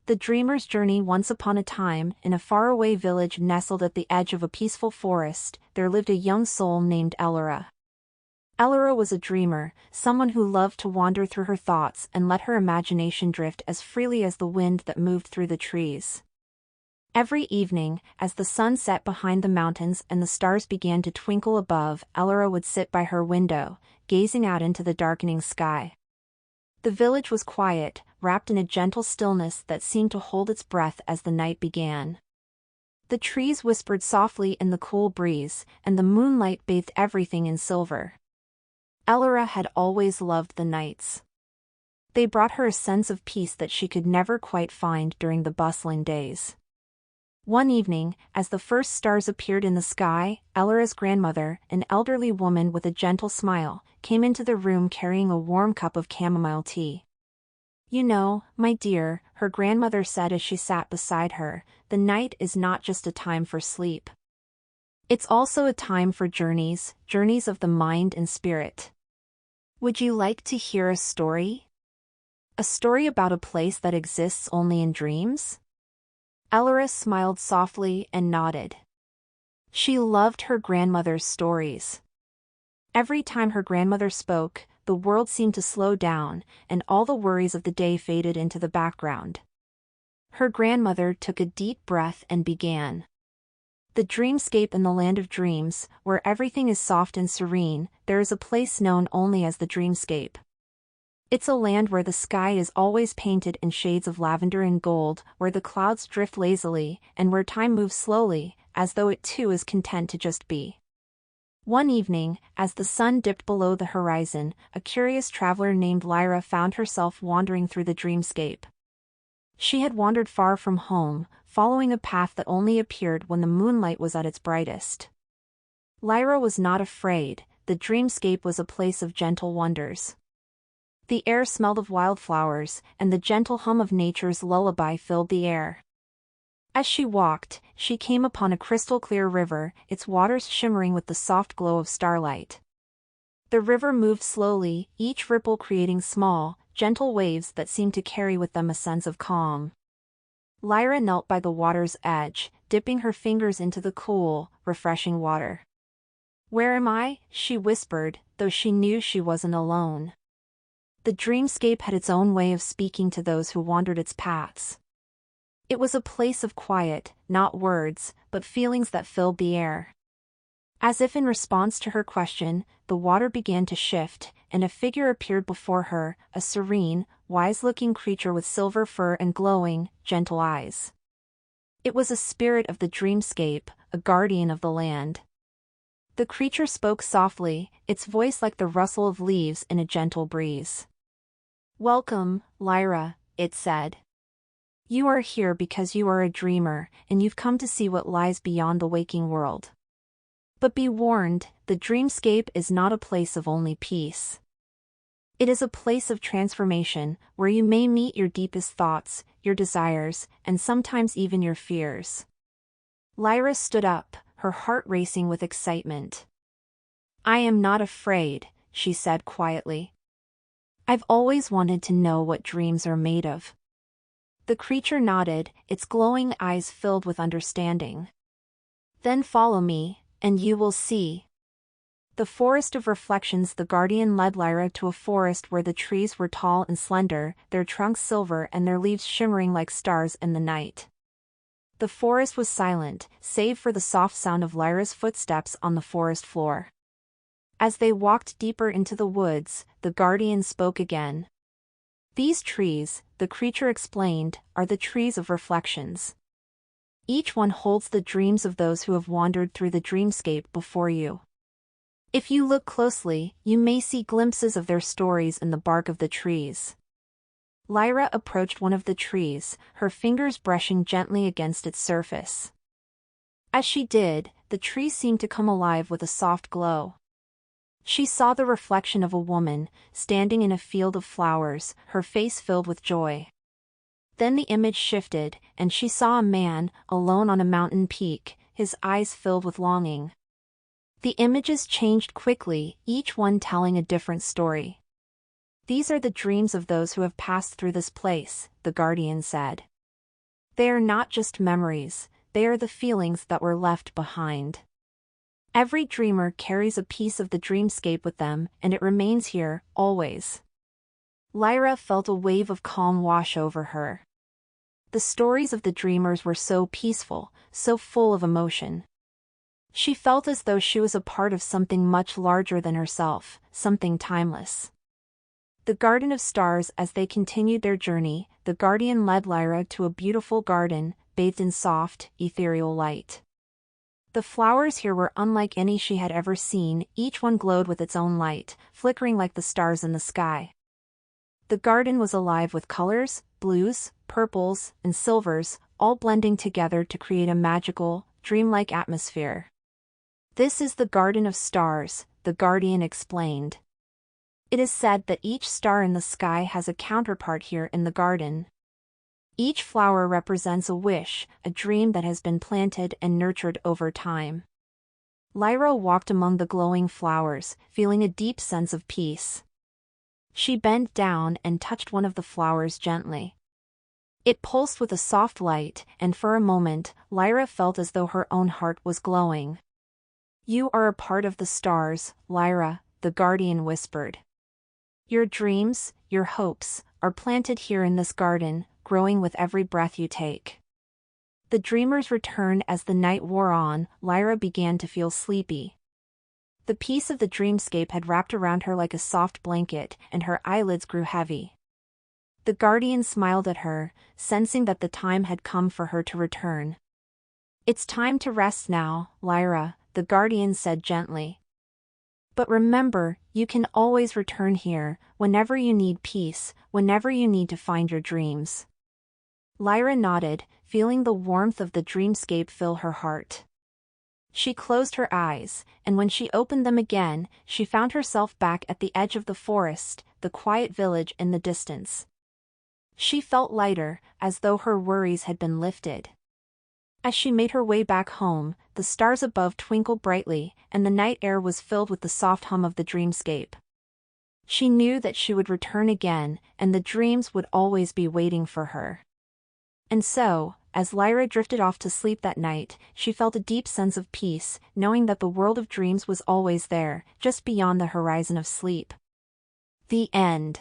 The dreamer's journey. Once upon a time, in a faraway village nestled at the edge of a peaceful forest, there lived a young soul named Elyra. Elyra was a dreamer, someone who loved to wander through her thoughts and let her imagination drift as freely as the wind that moved through the trees. Every evening, as the sun set behind the mountains and the stars began to twinkle above, Elyra would sit by her window, gazing out into the darkening sky. The village was quiet, wrapped in a gentle stillness that seemed to hold its breath as the night began. The trees whispered softly in the cool breeze, and the moonlight bathed everything in silver. Elyra had always loved the nights. They brought her a sense of peace that she could never quite find during the bustling days. One evening, as the first stars appeared in the sky, Elyra's grandmother, an elderly woman with a gentle smile, came into the room carrying a warm cup of chamomile tea. "You know, my dear," her grandmother said as she sat beside her, "the night is not just a time for sleep. It's also a time for journeys of the mind and spirit. Would you like to hear a story? A story about a place that exists only in dreams?" Elyra smiled softly and nodded. She loved her grandmother's stories. Every time her grandmother spoke, the world seemed to slow down, and all the worries of the day faded into the background. Her grandmother took a deep breath and began. "The dreamscape in the land of dreams, where everything is soft and serene, there is a place known only as the dreamscape. It's a land where the sky is always painted in shades of lavender and gold, where the clouds drift lazily, and where time moves slowly, as though it too is content to just be." One evening, as the sun dipped below the horizon, a curious traveler named Elyra found herself wandering through the dreamscape. She had wandered far from home, following a path that only appeared when the moonlight was at its brightest. Elyra was not afraid. The dreamscape was a place of gentle wonders. The air smelled of wildflowers, and the gentle hum of nature's lullaby filled the air. As she walked, she came upon a crystal-clear river, its waters shimmering with the soft glow of starlight. The river moved slowly, each ripple creating small, gentle waves that seemed to carry with them a sense of calm. Elyra knelt by the water's edge, dipping her fingers into the cool, refreshing water. "Where am I?" she whispered, though she knew she wasn't alone. The dreamscape had its own way of speaking to those who wandered its paths. It was a place of quiet, not words, but feelings that filled the air. As if in response to her question, the water began to shift, and a figure appeared before her, a serene, wise-looking creature with silver fur and glowing, gentle eyes. It was a spirit of the dreamscape, a guardian of the land. The creature spoke softly, its voice like the rustle of leaves in a gentle breeze. "Welcome, Elyra," it said. "You are here because you are a dreamer, and you've come to see what lies beyond the waking world. But be warned, the dreamscape is not a place of only peace. It is a place of transformation, where you may meet your deepest thoughts, your desires, and sometimes even your fears." Elyra stood up, her heart racing with excitement. "I am not afraid," she said quietly. "I've always wanted to know what dreams are made of." The creature nodded, its glowing eyes filled with understanding. "Then follow me, and you will see." The forest of reflections. The guardian led Elyra to a forest where the trees were tall and slender, their trunks silver and their leaves shimmering like stars in the night. The forest was silent, save for the soft sound of Elyra's footsteps on the forest floor. As they walked deeper into the woods, the guardian spoke again. "These trees," the creature explained, "are the trees of reflections. Each one holds the dreams of those who have wandered through the dreamscape before you. If you look closely, you may see glimpses of their stories in the bark of the trees." Elyra approached one of the trees, her fingers brushing gently against its surface. As she did, the tree seemed to come alive with a soft glow. She saw the reflection of a woman, standing in a field of flowers, her face filled with joy. Then the image shifted, and she saw a man, alone on a mountain peak, his eyes filled with longing. The images changed quickly, each one telling a different story. "These are the dreams of those who have passed through this place," the guardian said. They are not just memories, they are the feelings that were left behind. Every dreamer carries a piece of the dreamscape with them, and it remains here, always. Lyra felt a wave of calm wash over her. The stories of the dreamers were so peaceful, so full of emotion. She felt as though she was a part of something much larger than herself, something timeless. The Garden of Stars. As they continued their journey, the guardian led Lyra to a beautiful garden, bathed in soft, ethereal light. The flowers here were unlike any she had ever seen, each one glowed with its own light, flickering like the stars in the sky. The garden was alive with colors, blues, purples, and silvers, all blending together to create a magical, dreamlike atmosphere. "This is the Garden of Stars," the guardian explained. "It is said that each star in the sky has a counterpart here in the garden. Each flower represents a wish, a dream that has been planted and nurtured over time." Lyra walked among the glowing flowers, feeling a deep sense of peace. She bent down and touched one of the flowers gently. It pulsed with a soft light, and for a moment, Lyra felt as though her own heart was glowing. "You are a part of the stars, Lyra," the guardian whispered. "Your dreams, your hopes, are planted here in this garden, growing with every breath you take." The dreamers returned. As the night wore on, Lyra began to feel sleepy. The peace of the dreamscape had wrapped around her like a soft blanket, and her eyelids grew heavy. The guardian smiled at her, sensing that the time had come for her to return. "It's time to rest now, Lyra," the guardian said gently. "But remember, you can always return here, whenever you need peace, whenever you need to find your dreams." Lyra nodded, feeling the warmth of the dreamscape fill her heart. She closed her eyes, and when she opened them again, she found herself back at the edge of the forest, the quiet village in the distance. She felt lighter, as though her worries had been lifted. As she made her way back home, the stars above twinkled brightly, and the night air was filled with the soft hum of the dreamscape. She knew that she would return again, and the dreams would always be waiting for her. And so, as Lyra drifted off to sleep that night, she felt a deep sense of peace, knowing that the world of dreams was always there, just beyond the horizon of sleep. The end.